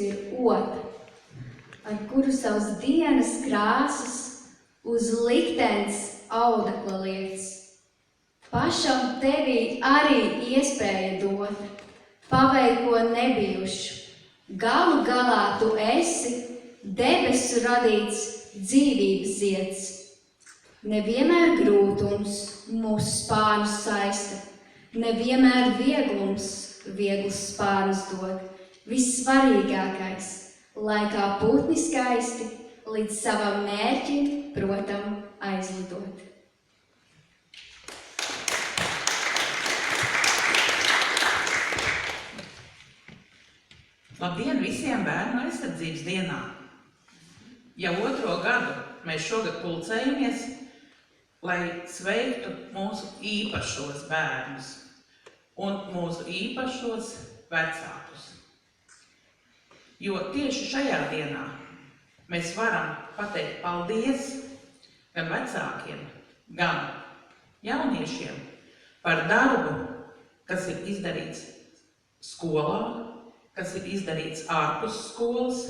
Ir otra, ar kuru savas dienas krāsas uz liktenes audekla lietas. Pašam tevī arī iespēja dota, paveikt ko nebijušu. Galu galā tu esi debesu radīts dzīvības zieds. Nevienmēr grūtums mūsu spārnus saista, nevienmēr vieglums vieglus spārnus dod. Vissvarīgākais, lai kā putni skaisti līdz savam mērķim, protam, aizlidot. Labdien visiem bērnu aizsardzības dienā! Jau otro gadu mēs šogad pulcējamies, lai sveiktu mūsu īpašos bērnus un mūsu īpašos vecākus. Jo tieši šajā dienā mēs varam pateikt paldies gan vecākiem, gan jauniešiem par darbu, kas ir izdarīts skolā, kas ir izdarīts ārpus skolas,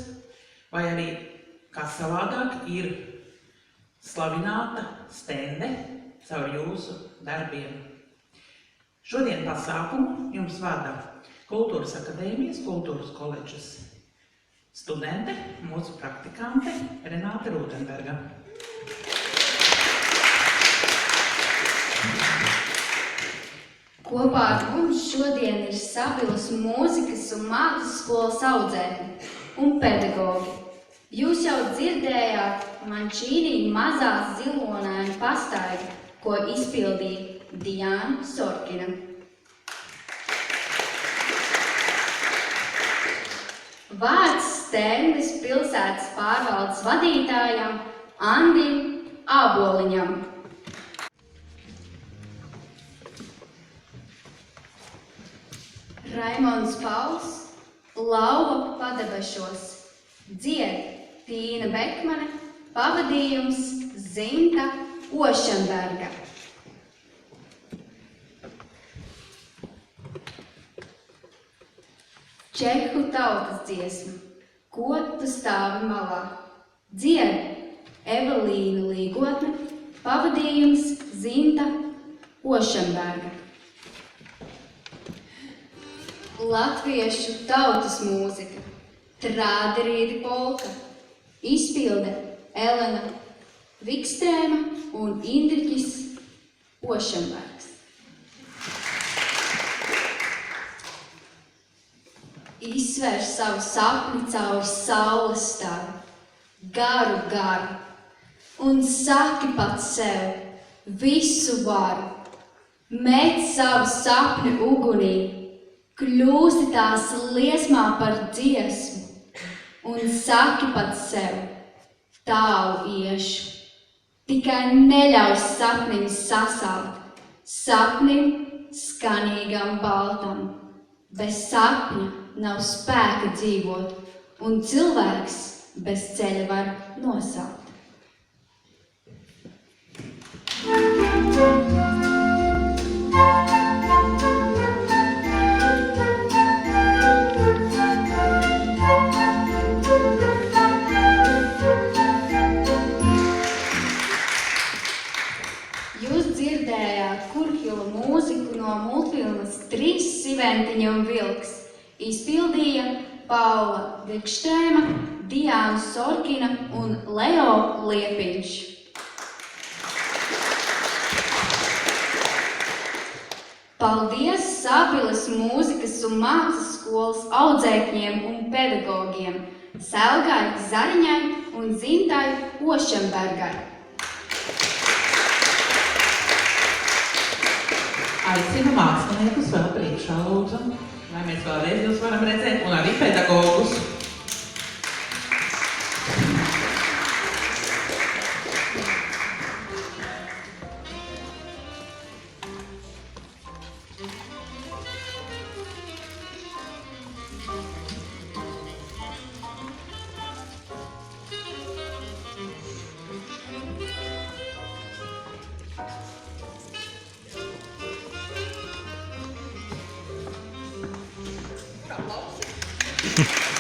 vai arī, kā savādāk, ir slavināta stende caur jūsu darbiem. Šodien pasākumu jums vada Kultūras akadēmijas, Kultūras koledžas studente, mūsu praktikante Renāte Rūtenberga. Kopā ar mums šodien ir Sabilas mūzikas un mākslas skolas audzēkņi un pedagogi. Jūs jau dzirdējāt Mancīnī mazās zilonainu pastaigu, ko izpildīja Diāna Sorkina. Vārds Stērnes pilsētas pārvaldes vadītājam Andim Āboliņam. Raimonds Pauls, Lauva padebešos, dzied Tīna Bekmane, pavadījums Zinta Ošenberga. Čehu tautas dziesma, ko tu stāvi malā, dzied Evelīna Līgotne, pavadījums Zinta Ošenberga. Latviešu tautas mūzika, Trāderīdi polka, izpilde Elena Vikstrēma un Indriķis Ošenbergs. Izsver savu sapni cauri saules staru, garu, un saki pats sev, visu varu. Met savu sapni ugunī, kļūsti tās liesmā par dziesmu, un saki pats sev, tālu iešu. Tikai neļauj sapnim sasalt, sapnim skanīgam baltam. Bez sapņa nav spēka dzīvot, un cilvēks bez ceļa var nosaukt. Jūs dzirdējāt Kurhila mūziku no multfilmas Trīs siventiņi un vilks. Izpildīja Paula Vikstrēma, Diāna Sorkina un Leo Liepiņš. Paldies Sabilas mūzikas un mākslas skolas audzēkņiem un pedagogiem Selgai Zariņai un Zintai Ošenbergai. Aicinu māksliniekus vēl priekšā, lūdzu, lai mēs vēlreiz jūs varam redzēt, un arī pedagogus. Paldies!